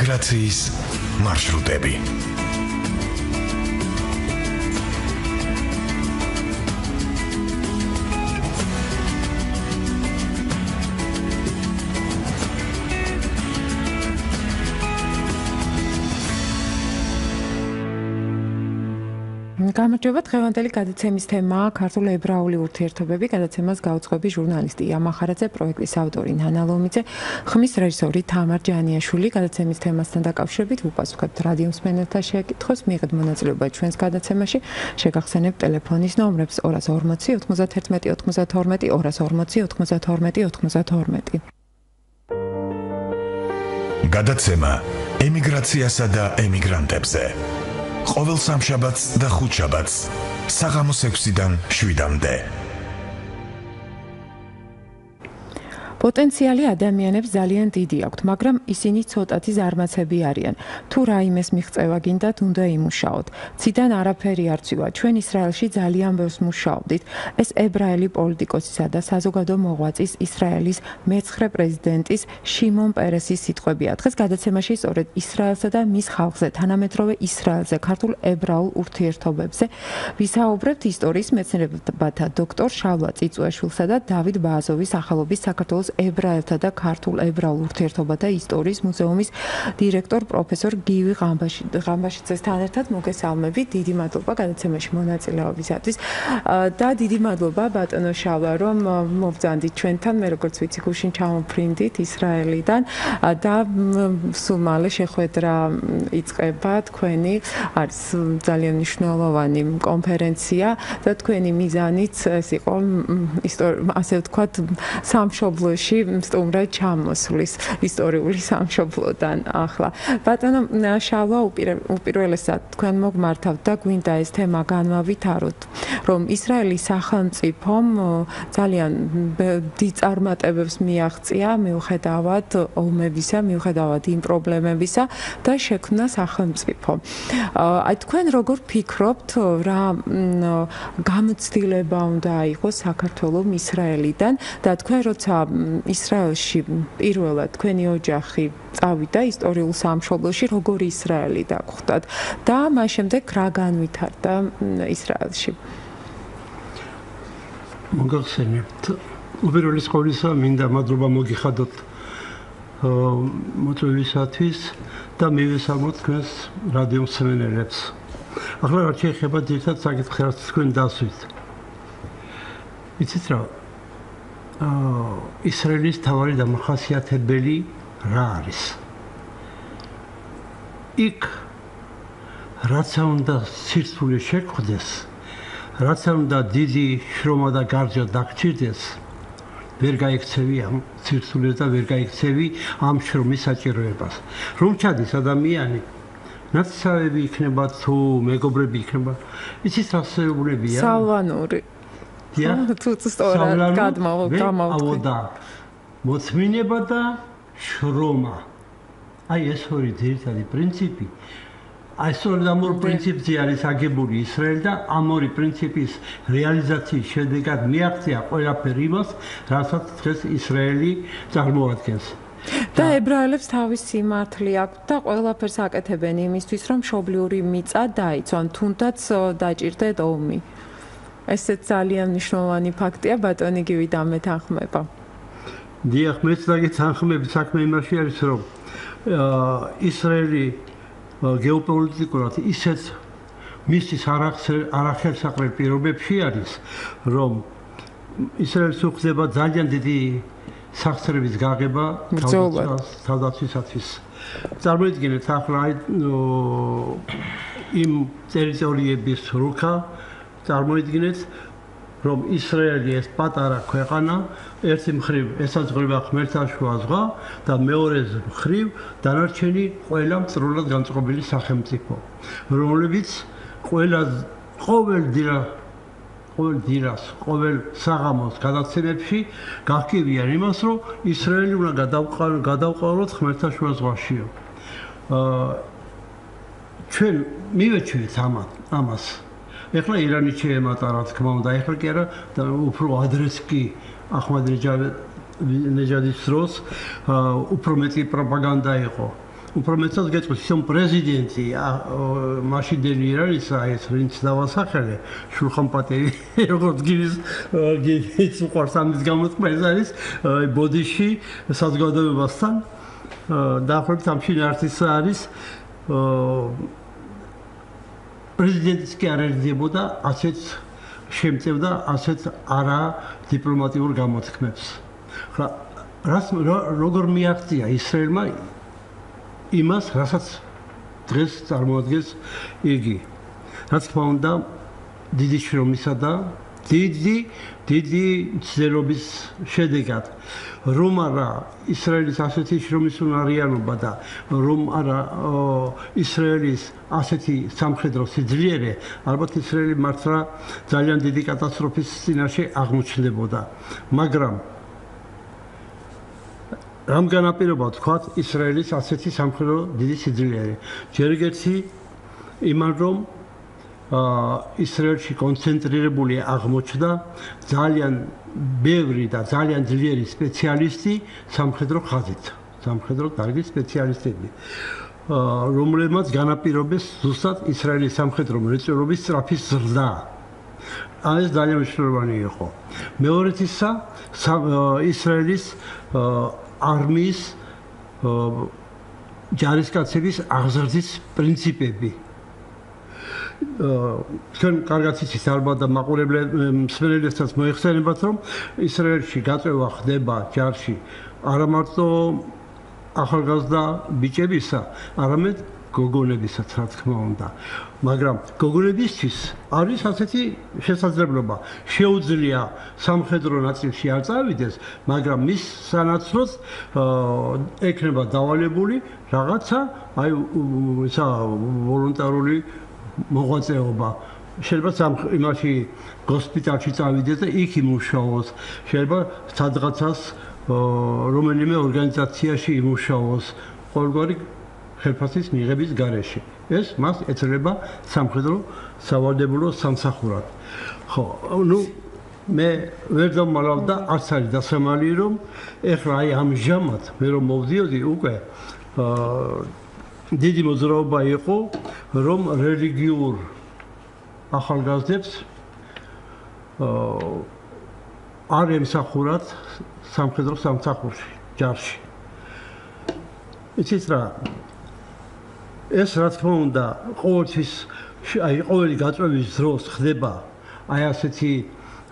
მიგრაციის მარშრუტები. გამარჯობა, დღევანდელი გადაცემის თემაა ქართულ-ებრაული ურთიერთობები. გადაცემას გაუძღვები ჟურნალისტი ამახარაძე, პროექტის ავტორი ნანა ლომიძე, ხმის რეჟისორი თამარ ჯანიაშვილი. გადაცემის თემასთან დაკავშირებით ვუპასუხებთ რადიო მსმენელთა შეკითხვებს, მიიღეთ მონაწილეობა ჩვენს გადაცემაში. შეგახსენებთ ტელეფონის ნომრებს 240 91 92 240 92 92. გადაცემა ემიგრაციასა და ემიგრანტებზე. ყოველ სამშაბათს და ხუთშაბათს საღამოს 6-დან 7-მდე. პოტენციალი ადამიანებს ძალიან დიდი აქვთ, მაგრამ ისინი ცოტათი ზარმაცები არიან. თუ რაიმეს მიღწევა გინდათ, უნდა იმუშაოთ. ციდან არაფერი არ ცვივა. ჩვენ ისრაელში ძალიან ბევრს ვმუშაობდით. ეს ებრაელი პოლიტიკოსისა და საზოგადო მოღვაწის ისრაელის მე-9 პრეზიდენტის შიმონ პერესის სიტყვებია. დღეს გადაცემაში სწორედ ისრაელსა და მის ხალხზე, თანამედროვე ისრაელზე, ქართულ-ებრაულ ურთიერთობებზე ვისაუბრებთ ისტორიის მეცნიერებათა დოქტორ შალვა წიწუაშვილსა და დავით ბააზოვის სახელობის საქართველოს ებრაელთა და ქართულ-ებრაულ ურთიერთობათა ისტორიის მუზეუმის დირექტორ პროფესორ გივი ღამბაშიძესთან ერთად მოგესალმებით. დიდი მადლობა გადაცემაში მონაწილეობისათვის და დიდი მადლობა ბატონო შალვა, რომ მობრძანდით ჩვენთან. მე როგორც ვიცი, გუშინ ჩამოფრინდით ისრაელიდან და სულ მალე შეხვედრა იწყება თქვენი. არის ძალიან მნიშვნელოვანი კონფერენცია და თქვენი მიზანიც ეს იყო ასე ვთქვათ სამშობლოში სტუმრად ჩამოსვლის ისტორიული სამშობლოდან ახლა. ბატონო შალვა, უპირველესად თქვენ მოგმართავთ და გვინდა ეს თემა განვავითაროთ, რომ ისრაელის სახელმწიფომ ძალიან დიდ წარმატებებს მიაღწია მიუხედავად ომებისა, მიუხედავად იმ პრობლემებისა და შექმნა სახელმწიფო. აი თქვენ როგორ ფიქრობთ, რა გამოცდილება უნდა აიღოს საქართველოს ისრაელიდან და თქვენ როცა ისრაელში პირველად თქვენი ოჯახი წავიდა ისტორიულ სამშობლოში, როგორი ისრაელი დაგხვდათ და მას შემდეგ რა განვითარდა ისრაელში? მოგახსენებთ, უპირველეს ყოვლისა მინდა მადლობა მოგიხადოთ მოწვევისათვის და მივესალმოთ თქვენს რადიო მსმენელებს. ახლა რა შეიძლება ერთად საკითხი რაც თქვენ დასვით. იცით რა? ისრაელის თავარი დამახასიათებელი რა არის? იქ რაც უნდა სირთულე შეგვხდეს, რაც უნდა დიდი შრომა და გარჯვა დაგჭირდეს, ვერ გაიქცევი ამ სირთულეს და ვერ გაიქცევი ამ შრომის საჭიროებას. რომ ჩადის ადამიანი, ნაცავები იქნება თუ მეგობრები იქნება, იცით რა შეუძლებია? სალვანური. თუ სწორად გამოვიდა მოწმინება და შრომა. აი ეს ორი ძირითადი პრინციპი. აი სწორედ ამ ორ პრინციპზე არის აგებული ისრაელი და ამ ორი პრინციპის რეალიზაციის შედეგად მიაღწია ყველაფერი იმას, რასაც დღეს ისრაელი წარმოადგენს. და ებრაელებს თავის სიმართლე აქვთ და ყველაფერს აკეთებენ იმისთვის, რომ მშობლიური მიწა დაიცვან, თუნდაც დაჭირდეთ ომი. ესეც ძალიან მნიშვნელოვანი ფაქტია, ბატონი გივი დამეთანხმება. დიახ, მეც დაგეთანხმები, საქმე იმაში არის, რომ ისრაელი გეოპოლიტიკურად ისეთ მისთვის არახელსაყრელ პირობებში არის, რომ ისრაელს უხდება ძალიან დიდი სახსრების გაღება თავდაცვისათვის. წარმოიდგინეთ ახლა იმ ტერიტორიების რუქა წარმოიდგინეთ, რომ ისრაელი ეს პატარა ქვეყანა ერთი მხრივ ესაზღვრება ხმელთაშუა ზღვა და მეორე მხრივ დანარჩენი ყველა მწვრთნულად განწყობილი სახელმწიფო, რომლებიც ყოველ საღამოს გადაცემებში გახკივიან იმას, რომ ისრაელი უნდა გადავყავოთ ხმელთაშუა ზღვაშიო. ჩვენ მივეჩვევით ამას. ეხლა ირანი შეემატა, რა თქმა უნდა, ეხლა კი არა, უფრო ადრეს კი ახმად ნეჯადის დროს უფრო მეტი პროპაგანდა იყო. უფრო მეტად გეტყვის, რომ პრეზიდენტი მაშინდელი არის ეს ვინც დავასახელე, შულხანპატერი, როგორც გილის უყვარს ამის გამოთქმა ეს არის ბოდიში საზოგადოებასთან დაახლოებით ამ შინაარსის არის პრეზიდენტიც კი არ ერდებოდა ასეთ შემწევდა ასეთ არა დიპლომატიურ გამოთქმებს. როგორ მიაღწია ისრაელმა იმას, რასაც დღეს წარმოადგენს იგი. რაც თქმა უნდა, დიდი შრომისა და დიდი ცდელობის შედეგად. რომ არა ისრაელის ასეთი შრომის უნარიანობა და რომ არა ისრაელის ასეთი სამხედრო სიძლიერე, ალბათ ისრაელი მართლა ძალიან დიდი კატასტროფის წინაშე აღმოჩნდებოდა. მაგრამ რამ განაპირობა თქვათ ისრაელის ასეთი სამხედრო დიდი სიძლიერე? ჯერ ერთი იმან რომ ისრაელში კონცენტრირებული აღმოჩნდა ძალიან ბევრი და ძალიან ძლიერი სპეციალისტი სამხედრო ხაზით, სამხედრო დარგის სპეციალისტები, რომლებმაც განაპირობეს ზუსტად ისრაელის სამხედრო მრეწველობის სწრაფი ზრდა. ეს ძალიან მნიშვნელოვანი იყო. მეორეთისა ისრაელის არმიის ჯარისკაცების აღზრდის პრინციპები. ჩვენ კარგად იცით ალბათ და მსმენელებსაც მოიხსენებათ, რომ ისრაელში გაწევა ხდება ჯარში არა მარტო ახალგაზრდა ბიჭებისა, არამედ გოგონებისაც, რა თქმა უნდა. მაგრამ გოგონებისთვის არის ასეთი შესაძლებლობა. შეუძლია სამხედრო ნაწილში არ წავიდეს, მაგრამ მის სანაცვლოდ ექნება დავალებული რაღაცა, აი ისა ვოლონტარული მოღვაწეობა. შეიძლება იმაში ჰოსპიტალში წავიდეს და იქ იმუშაოს. შეიძლება სადღაცას რომელიმე ორგანიზაციაში იმუშაოს. ყოველგვარი ხელფასის მიღების გარეშე. ეს მას ეწევა სამხედრო სავალდებულო სამსახურად. ხო, მე ვერ დავმალავ და არც არის დასამალი, რომ ეხლა აი ამჟამად მე რომ მოვდიოდი უკვე დიდი მოძრაობა იყო, რომ რელიგიურ ახალგაზრდებს არ ემსახურათ სამხედრო სამსახურში, ჯარში. იცით რა, ეს რა თქმა უნდა ყოველთვის ყოველი გაწვევის დროს ხდება აი ასეთი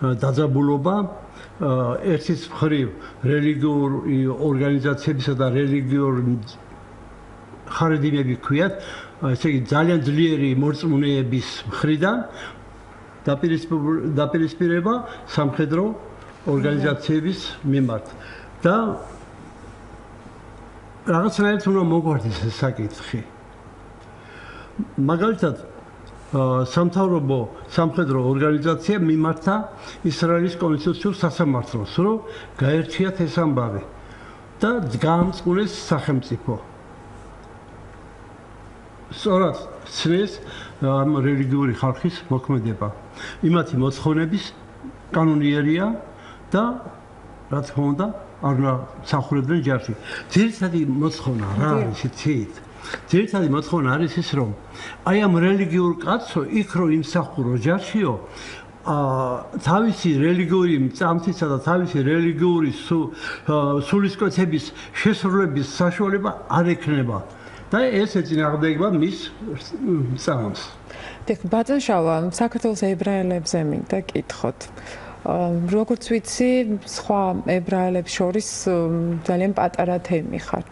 დაძაბულობა ერთის მხრივ რელიგიურ ორგანიზაციებისა და რელიგიურ ხარედინები ქვიათ, ესე იგი ძალიან ძლიერი მორწმუნეების მხრიდან დაპირისპირება სამხედრო ორგანიზაციების მიმართ და რაღაცნაირად უნდა მოგვარდეს ეს საკითხი. მაგალითად სამთავრობო სამხედრო ორგანიზაცია მიმართა ისრაელის კონსტიტუციურ სასამართლოს, რომ გაერჩიათ ეს ამბავი და გაამწყურეს სახელმწიფო. სწორად ცნეს ამ რელიგიური ხალხის მოქმედება. იმათი მოთხოვნების კანონიერია და რა თქმა უნდა არ უნდა მსახურებდნენ ჯარში. ძირითადი მოთხოვნა რა არის იცით? ძირითადი მოთხოვნა არის ის, რომ აი ამ რელიგიურ კაცო იქ რო იმსახურო ჯარშიო, თავისი რელიგიური წამთისა და თავისი რელიგიური სულისკვეთების შესრულების საშუალება არ ექნება. და ეს ეწინააღმდეგება მის წამს. ბატონშავა, საქართველოს ებრაელებზე მინდა კითხოთ. როგორც ვიცი, სხვა ებრაელებს შორის ძალიან პატარა თემი ხართ.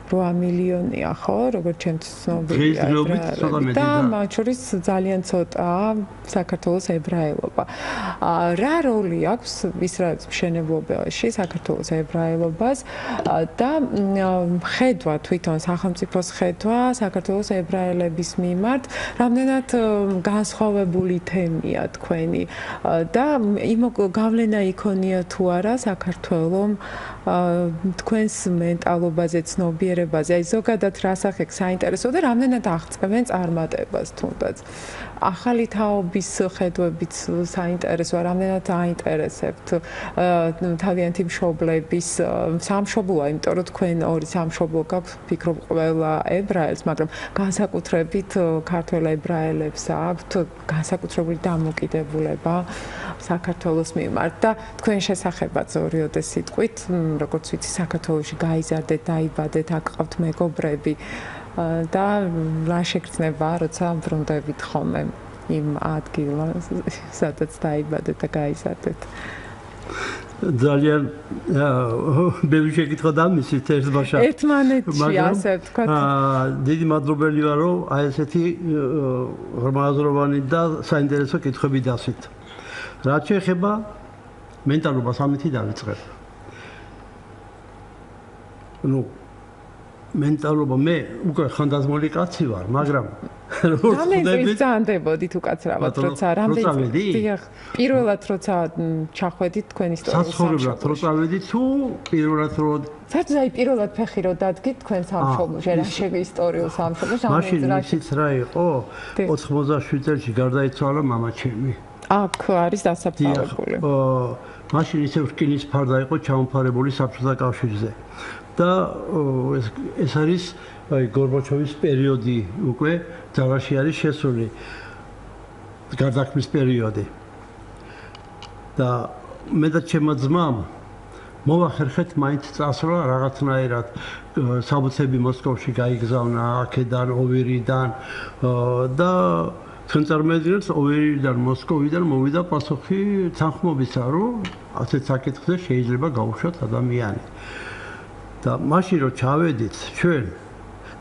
8 მილიონია, ხო, როგორც ჩემთვის ცნობილია. და მათ შორის ძალიან ცოტაა საქართველოს ებრაელობა. რა როლი აქვს ისრაელის მშენებლობაში საქართველოს ებრაელობას და ხედვა თვითონ სახელმწიფოს ხედვა საქართველოს ებრაელების მიმართ, რამდენად განსხვავებული თემია თქვენი და გავლენა იქონია თუ არა საქართველოს თქვენს მენტალობაზე, ცნობიერებაზე განვითარებაზე, აი ზოგადად რას ახეკ საინტერესო და რამდენად აღწევენ წარმატებას თუნდაც. ახალი თაობის ხედვებით საინტერესოა, რამდენად აინტერესებთ თავიანთი მშობლების სამშობლოა, იმიტომ რომ თქვენ ორი სამშობლო გაქვთ, ფიქრობ ყველა ებრაელს, მაგრამ განსაკუთრებით ქართულ-ებრაელებს აქვთ განსაკუთრებული დამოკიდებულება საქართველოს მიმართ და თქვენ შესახებაც ორიოდე სიტყვით, როგორც ვიცი, საქართველოში გაიზარდეთ, დაიბადეთ, აქ ყავთ მეგობრები და რა შეგრძნება, როცა ბრუნდებით ხოლმე იმ ადგილას, სადაც დაიბადეთ და გაიზარდეთ. ძალიან ბევრი შეკითხვა დამისვით ერთბაშა. ერთმანეთში ასე ვთქვათ. დიდი მადლობელი ვარ, რომ აი ესეთი ღრმააზროვანი და საინტერესო კითხვები დასვით. რაც შეეხება მენტალობას ამითი დავიწყებ. მენტალობა მე უკვე ხანდაზმული კაცი ვარ, მაგრამ რამდენი წამდებოდით უკაცრავად, როცა რამდენი პირველად როცა ჩახვედით თქვენ ისტორიულ სამშობლოში. საცხოვრებლად რო წავედით თუ პირველად რო საერთოდ აი პირველად ფეხი რო დადგით თქვენ სამშობლოში, რა შეგე ისტორიულ სამშობლოში, მაშინ ისიც რა იყო? 87 წელს გარდაიცვალა მამა ჩემი. აქ არის დასაფლავებული. მაშინ ისევ რკინის ფარდა იყო ჩამოფარებული საბჭოთა კავშირზე. და ეს არის აი გორბაჩოვის პერიოდი უკვე ძალაში არის შესული გარდაქმნის პერიოდი და მე და ჩემო ძმამ მოვახერხეთ მაინც წასვლა რაღაცნაირად საბუთები მოსკოვში გაიგზავნა აქედან ოვერიდან და თქვენ წარმოედგინეთ ოვერიდან მოსკოვიდან მოვიდა პასუხი თანხმობისა რომ ასეთ საკითხზე შეიძლება გაუშვათ ადამიანი და მაშინ რომ ჩავედით ჩვენ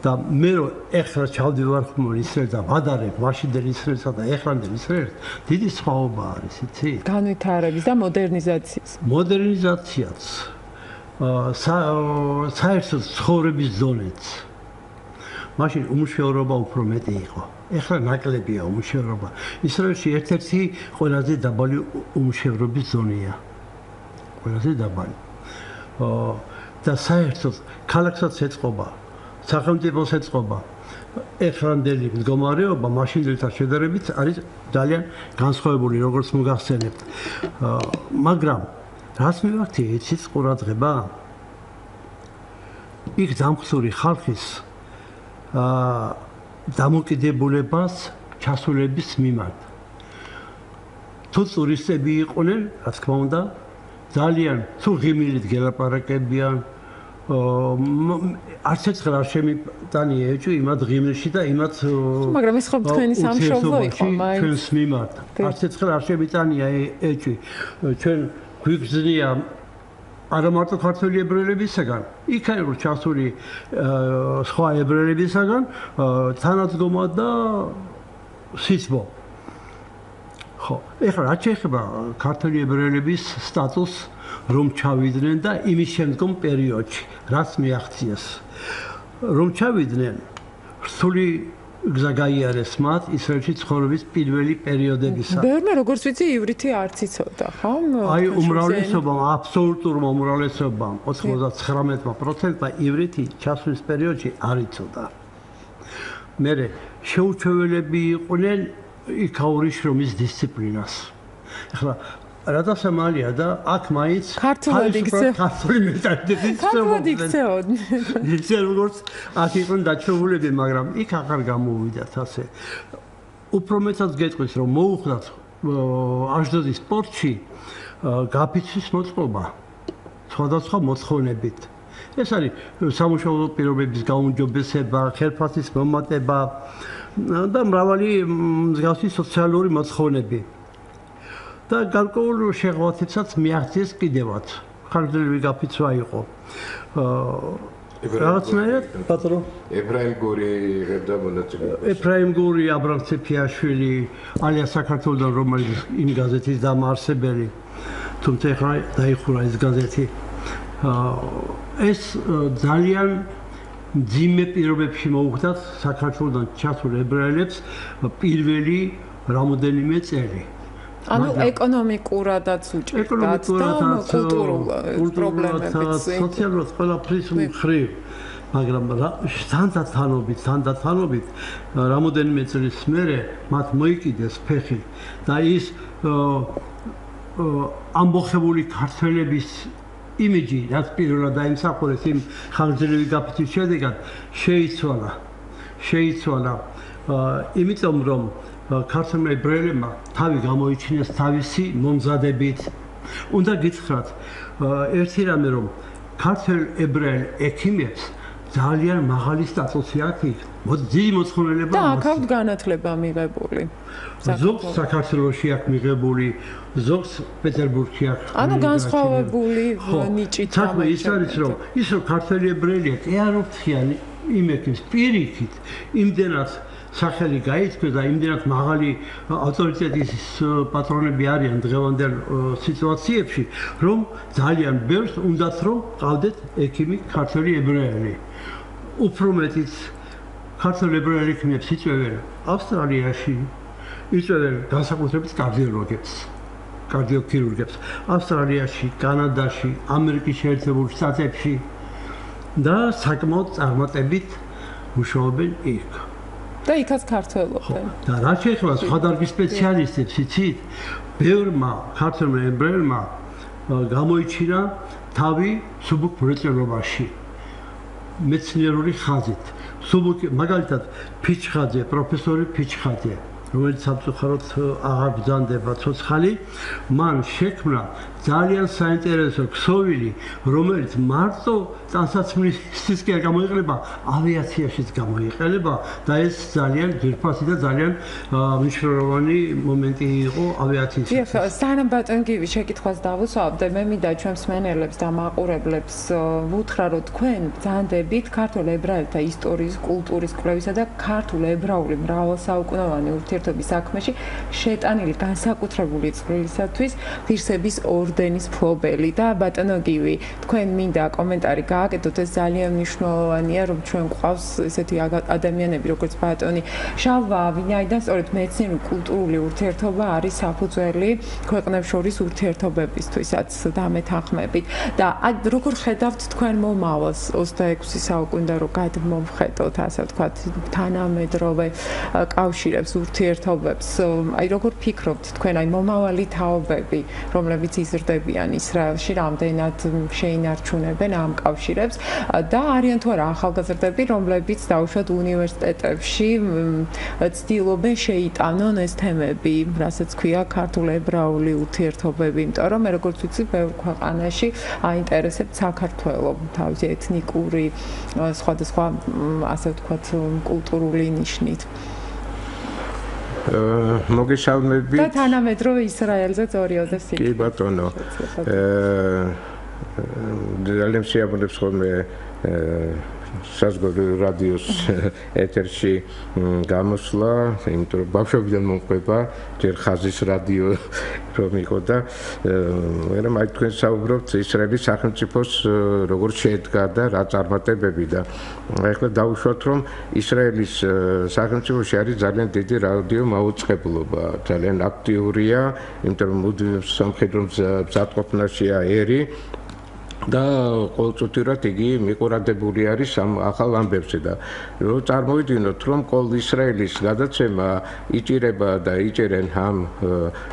და მე რომ ეხლა ჩავდივარ ხმურ ისრაელს და ვადარებ მაშინდელ ისრაელსა და ეხლანდელ ისრაელს დიდი სხვაობა არის იცი განვითარების და მოდერნიზაციაც საერთოდ ცხოვრების ზონეც მაშინ უმუშევრობა უფრო მეტი იყო ეხლა ნაკლებია უმუშევრობა ისრაელში ერთ-ერთი ყველაზე დაბალი უმუშევრობის ზონია ყველაზე დაბალი და საერთოდ ქალაქსაც ეწყობა სახელმწიფოს ეწყობა ეხლანდელი მდგომარეობა მაშინდელთან შედარებით არის ძალიან განსხვავებული როგორც მოგახსენებთ მაგრამ რას მივახთი იცით ყურადღება იქ დამხსური ხალხის დამოკიდებულებას ჩასულების მიმართ თუ ტურისტები იყვნენ რა თქმა უნდა ძალიან თუ ღიმილით გელაპარაკებიან არც ერთხელ არ შემიტანია ეჭვი იმათ ღიმილში და იმათ მაგრამ ეს ხო თქვენი სამშობლო იყო მაინც ჩვენს მიმართ არც ერთხელ არ შემიტანია ეჭვი ჩვენ გვიგზნია არა მარტო ქართული ებრაელებისაგან იქაა რომ ჩასული სხვა ებრაელებისაგან თანადგომა და სიცბო ხო ეხლა რა შეეხება ქართული ებრაელების სტატუსს რომ ჩავიდნენ და იმის შემდგომ პერიოდში რაც მიაღწიეს რომ ჩავიდნენ რთული გზა გაიარეს მათ ისრაელში ცხოვრების პირველი პერიოდებისა ბევრმა როგორც ვიცი ივრითი არც იცოდა ხო აი უმრავლესობამ აბსოლუტურმა უმრავლესობამ 99%-მა ივრითი ჩასვლის პერიოდში არ იცოდა მერე შეუჩვეველები იყვნენ იქაური შრომის დისციპლინას ახლა რადასამალია და აქ მაინც ქართული მეტალიტეტის ისე როგორც აქ იყვნენ დაჩვეულები მაგრამ იქ აღარ გამოვიდათ ასე უფრო მეტად გეტყვის რომ მოუხდათ აშდოდის პორტში გაფიცვის მოწყობა სხვადასხვა მოთხოვნებით ეს არის სამუშაო პირობების გაუმჯობესება ხელფასის მომატება და მრავალი მსგავსი სოციალური მოთხოვნები და გარკვეულ შეღავათებსაც მიაღწიეს კიდევაც. ხანგრძლივი გაფიცვა იყო. რაღაცნაირად პატრო ებრაელი გორი იღებდა მონაწილეობას. ებრაელი გორი აბრამციფიაშვილი, ალია საქართველოსთან რომელიც იმ გაზეთის დამაარსებელი. თუმცა ახლა დაიხურა ეს გაზეთი. ეს ძალიან ძიმე პირობებში მოუხდათ საქართველოსთან ჩასულ ებრაელებს პირველი რამოდენიმე წელი. ანუ ეკონომიკურადაც უჭირდათ და კულტურულად პრობლემებიც სოციალურად ყველაფრის მხრივ მაგრამ თანდათანობით რამოდენიმე წლის მერე მათ მოიკიდეს ფეხი და ის ამბოხებული ქართველების იმიჯი, რაც პირველად დაიმსახურეს იმ ხანგრძლივი გაფრთხილის შედეგად, შეიცვალა. იმიტომ რომ ქართულმა ებრაელებმა თავი გამოიჩინეს თავისი მომზადებით. უნდა გითხრათ ერთი რამე, რომ ქართულ ებრაელ ექიმებს ძალიან მაღალი სტატუსი აქვს, დიდი მოთხოვნილება და აქ აქვთ განათლება მიღებული. ზოგს საქართველოში აქვს მიღებული, ზოგს პეტერბურგში აქვს. ანუ განსხვავებული ნიჭით თქმა ის არის, რომ ის რომ ქართული ებრაელია, კი არ ვფრთხიან იმ ექიმს პირიქით, იმდენად სახელი გაითქვეს და იმდენად მაღალი ავტორიტეტის პატრონები არიან დღევანდელ სიტუაციებში, რომ ძალიან ბევრს უნდათ რომ ყავდეთ ექიმი ქართული ებრაელი. უფრო მეტიც ქართულ ებრაელ ექიმებს იწვევენ ავსტრალიაში, იწვევენ განსაკუთრებით კარდიოქირურგებს ავსტრალიაში, კანადაში, ამერიკის შეერთებულ შტატებში და საკმაოდ წარმატებით მუშაობენ იქ. და იქაც ქართველობენ. და რა შეეხება სხვა დარგის სპეციალისტებს, იცით, ბევრმა ქართულმა ებრაელმა გამოიჩინა თავი სუბუქ მრეწველობაში. მეცნიერული ხაზით. მაგალითად, ფიჩხაძე, პროფესორი ფიჩხაძე, რომელიც სამწუხაროდ აღარ ბრძანდება ცოცხალი, მან შექმნა ძალიან საინტერესო ქსოვილი, რომელიც მარტო ტანსაცმლისთვის კი არ გამოიყენება, ავიაციაშიც გამოიყენება და ეს ძალიან ძირფასი და ძალიან მნიშვნელოვანი მომენტი იყო ავიაციის. სანამ ბატონ გივი შეკითხვას დავუსვამდე, მე მინდა ჩვენ მსმენელებს და მაყურებლებს ვუთხრა, რომ თქვენ ბრძანდებით ქართულ-ებრაელთა ისტორიის, კულტურის კვლევისა და ქართულ-ებრაული მრავალსაუკუნოვანი ურთიერთობის საქმეში შეტანილი განსაკუთრებული წვლილისათვის ღირსების ორდენის მფლობელი და ბატონო გივი, თქვენ მინდა კომენტარი გააკეთოთ, ეს ძალიან მნიშვნელოვანია, რომ ჩვენ გვყავს ესეთი ადამიანები, როგორც ბატონი შალვა, ვინაიდან სწორედ მეცნიერული კულტურული ურთიერთობა არის საფუძველი ქვეყნებს შორის ურთიერთობებისთვისაც დამეთანხმებით. და როგორ ხედავთ თქვენ მომავალს 26 საუკუნიდან რომ გადმოვხედოთ, ასე ვთქვათ, თანამედროვე კავშირებს, ურთიერთობებს, როგორ ფიქრობთ თქვენ, მომავალი თაობები, რომლებიც იზრდებიან ისრაელში, რამდენად შეინარჩუნებენ ამ კავშირებს და არიან თუ არა ახალგაზრდები, რომლებიც დაუშვათ უნივერსიტეტებში ცდილობენ შეიტანონ ეს თემები, რასაც ქვია ქართულ-ებრაული ურთიერთობები, იმიტომ რომ მე როგორც ვიცი, ბევრ ქვეყანაში აინტერესებთ საქართველო, თავისი ეთნიკური, სხვადასხვა, ასე ვთქვათ, კულტურული ნიშნით. მოგესალმებით. და თანამედროვე ისრაელზეც ორიოდე სიტყვა. კი ბატონო. ძალიან შეაბნებს ხოლმე საზოგადო რადიოს ეთერში გამოსვლა, იმიტომ რომ ბავშვობიდან მომყვება, ჯერ ხაზის რადიო რომ იყო და მაგრამ აი თქვენ საუბრობთ ისრაელის სახელმწიფოს როგორ შედგა და რა წარმატებები და ახლა დავუშვათ რომ ისრაელის სახელმწიფოში არის ძალიან დიდი რადიო მაუწყებლობა, ძალიან აქტიურია, იმიტომ რომ სამხედრო მზადყოფნაშია ერი და ყოველწუთიურად იგი მიყურადებული არის ამ ახალ ამბებზე და რომ წარმოვიდგინოთ რომ ყოველ ისრაელის გადაცემა იჭირება და იჭერენ ამ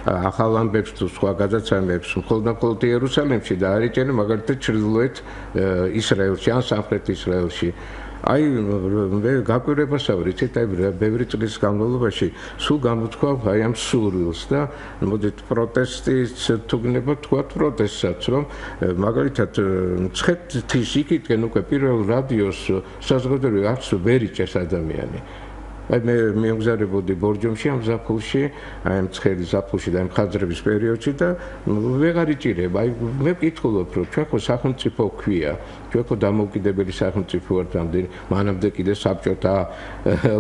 ახალ ამბებს თუ სხვა გადაცემებს მხოლოდ იერუსალიმში და არ იჭერენ მაგალითად ჩრდილოეთ ისრაელში ან სამხრეთ ისრაელში. აი მე გაკვირვებასავ რითით აი ბევრი წლის განმავლობაში სულ გამოთქვა აი ამ სურვილს და მოდით პროტესტის თუ გნება თქვათ პროტესტსაც რომ მაგალითად მცხეთის იქითკენ უკვე პირველ რადიოს საზოგადოებრივ არც ვერ იჭერს ადამიანი. აი მე მიემგზავრებოდი ბორჯომში ამ ზაფხულში, აი ამ ცხელი ზაფხულში და ამ ხაზრების პერიოდში და ვეღარ იჭირება. აი მე ვკითხულობ რომ ჩვენ ხო სახელმწიფო ქვია, ჩვენ ხო დამოუკიდებელი სახელმწიფო ვართ, მანამდე კიდე საბჭოთა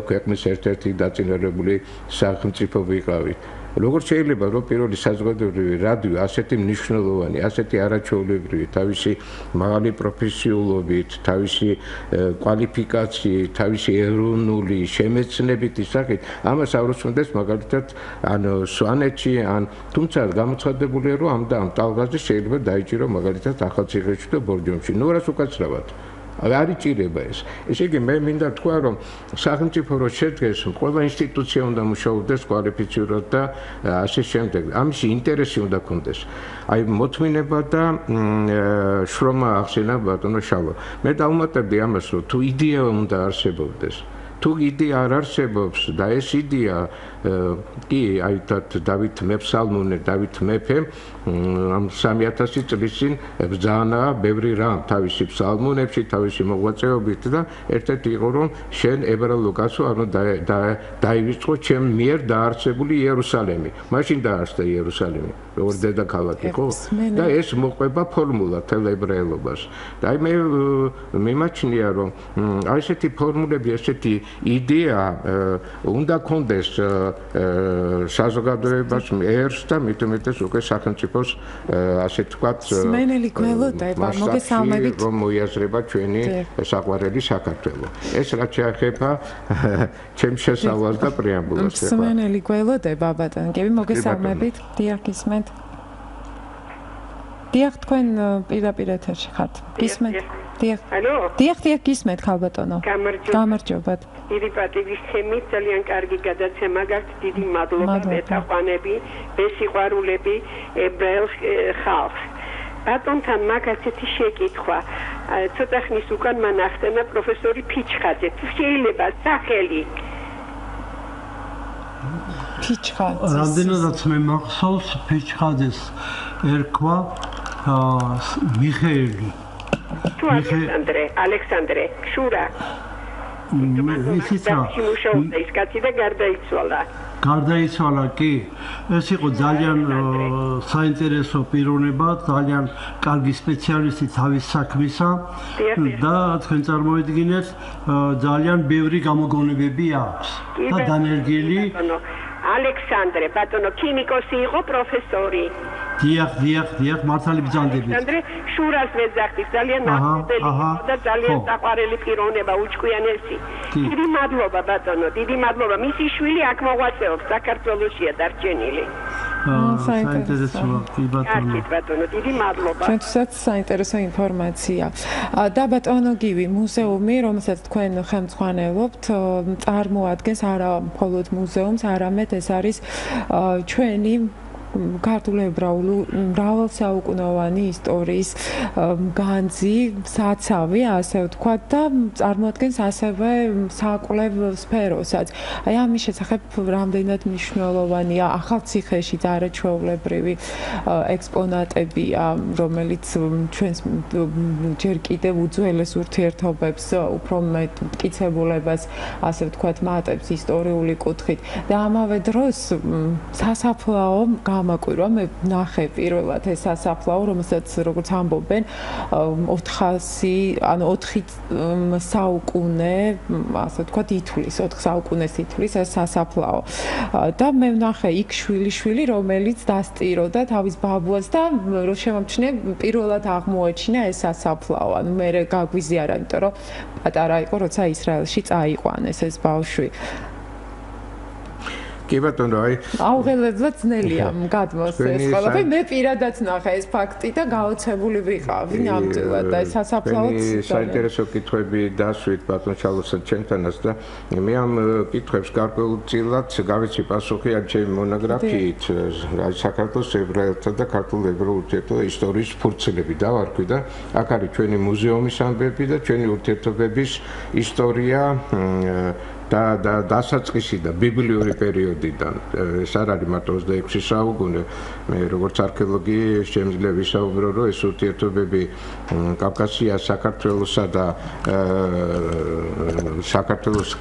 ქვეყნის ერთ-ერთი დაწინაურებული სახელმწიფო ვიყავით. როგორ შეიძლება რომ პირველი საზოგადოებრივი რადიო ასეთი მნიშვნელოვანი, ასეთი არაჩვეულებრივი, თავისი მაღალი პროფესიულობით, თავისი კვალიფიკაციით, თავისი ეროვნული შემეცნებით ისახით, ამას ავროცმდეს მაგალითად ან სვანეთში, ან თუმცა გამოცხადებულია რომ ამ ტალღაზე შეიძლება დაიჭირო მაგალითად ახალციხეში და ბორჯომში. ნუ რას უკაცრავად. არ იჭირება ეს. ესე იგი მე მინდა თქვა რომ სახელმწიფო რო შედგეს, ყველა ინსტიტუცია უნდა მუშაობდეს კვალიფიცირებულად და ასე შემდეგ. ამისი ინტერესი უნდა ქონდეს. აი მოთმინება და შრომა ახსენა ბატონო შალვა. მე დავუმატებდი ამას რომ თუ იდეა უნდა არსებობდეს. თუ იდეა არ არსებობს და ეს იდეა კი აი დავით მეფსალმუნე დავით მეფე ამ 3000 წლის წინ ბრძანა ბევრი რამ თავისი ფსალმუნებში თავისი მოღვაწეობით და ერთ-ერთი იყო რომ შენ ებრაელ კაცო ანუ დაივიწყო ჩემ მიერ დაარსებული იერუსალიმი მაშინ დაარსდა იერუსალიმი როგორც დედაქალაქი ხო და ეს მოყვება ფორმულა თელ ებრაელობას და აი მე მიმაჩნია რომ აი ესეთი ფორმულები ესეთი იდეა უნდა კონდეს საზოგადოებას ერს და მithumetes უკვე სახელმწიფოს ასე თქვათ სმენელი გველოდება მოგესალმებით რომ მოიაზრება ჩვენი საყვარელი საქართველო ეს რაც შეეხება ჩემს შესავალს და პრეამბულას სმენელი გველოდება ბატონკები მოგესალმებით დიახ გისმენთ დიახ თქვენ პირდაპირ ეთერში ხართ გისმენთ დიახ ალო დიახ გისმენთ ხალბატონო გამარჯობათ დიდი პატივისცემით ძალიან კარგი გადაცემა გაქვთ დიდი მადლობა მეთაყვანები ბესიყვარულები ებრაელ ხალხს ბატონთან მაგ ასეთი შეკითხვა ცოტა ხნის უკან მან ახსენა პროფესორი ფიჩხაძე თუ შეიძლება სახელი ფიჩხაძე რამდენადაც მე მახსოვს ფიჩხაძეს ერქვა მიხეილი თუ ალექსანდრე შურა ისიც იმუშაობდა ის კაცი და გარდაიცვალა კი ეს იყო ძალიან საინტერესო პიროვნება ძალიან კარგი სპეციალისტი თავის საქმისა და თქვენ წარმოიდგინეთ ძალიან ბევრი გამოგონებები აქვს და დანერგილი ალექსანდრე ბატონო ქიმიკოსი იყო პროფესორი დიახ მართალი ბრძანდებით ალექსანდრე შურას ვეძახის ძალიან ნახმებელი და ძალიან საყვარელი პიროვნება უჩქვიანესი დიდი მადლობა ბატონო დიდი მადლობა მისი შვილი აქ მოღვაწეობს საქართველოსია დარჩენილი საინტერესო ბატონო დიდი მადლობა ჩვენთვისაც საინტერესო ინფორმაცია და ბატონო გივი მუზეუმი რომელსაც თქვენ ხელმძღვანელობთ წარმოადგენს არა მხოლოდ მუზეუმს არამედ ეს არის ჩვენი ქართულ-ებრაული მრავალსაუკუნოვანი ისტორიის განძი, საცავი, ასე ვთქვათ და წარმოადგენს ასევე საკვლევ სფეროსაც. აი ამის შესახებ რამდენად მნიშვნელოვანია ახალციხეში არაჩვეულებრივი ექსპონატებია, რომელიც ჩვენს ჯერ კიდევ უძველეს ურთიერთობებს, უფრო მეტ მტკიცებულებას, ასე ვთქვათ, მატებს ისტორიული კუთხით და ამავე დროს სასაფლაო მაკვირვა მე ნახე პირველად ეს სასაფლაო რომელსაც როგორც ამბობენ 400 ანუ 4 საუკუნე ასე ვთქვათ ითვლის 4 საუკუნეს ითვლის ეს სასაფლაო და მე ნახე იქ შვილი რომელიც დასტიროდა თავის ბაბუას და რო შემომჩნე პირველად აღმოაჩინა ეს სასაფლაო ანუ მე გაგვიზიარა იმიტომ რომ პატარა იყო როცა ისრაელში წაიყვანეს ეს ბავშვი კი ბატონო აი აუღელებლად ძნელია გადმოს ეს ყველაფერი მე პირადად ნახე ეს ფაქტი და გაოცებული ვიყავი ნამდვილად და სასაფლაოც საინტერესო კითხვები დასვით ბატონ ჩალოსთან ჩემთანაც და მე ამ კითხვებს გარკვეულწილად გავიცი პასუხი ამ ჩემი მონოგრაფიით აი საქართველოს ებრაელთა და ქართულ-ებრაულ ურთიერთობების ისტორიის ფურცლები დავარქვი და აქ არის ჩვენი მუზეუმის ამბები და ჩვენი ურთიერთობების ისტორია და დასაწყისი და ბიბლიური პერიოდიდან ეს არ არის მარტო 26 საუკუნე მე როგორც არქეოლოგი შემიძლია ვისაუბრო რომ ეს ურთიერთობები კავკასიას საქართველოსა და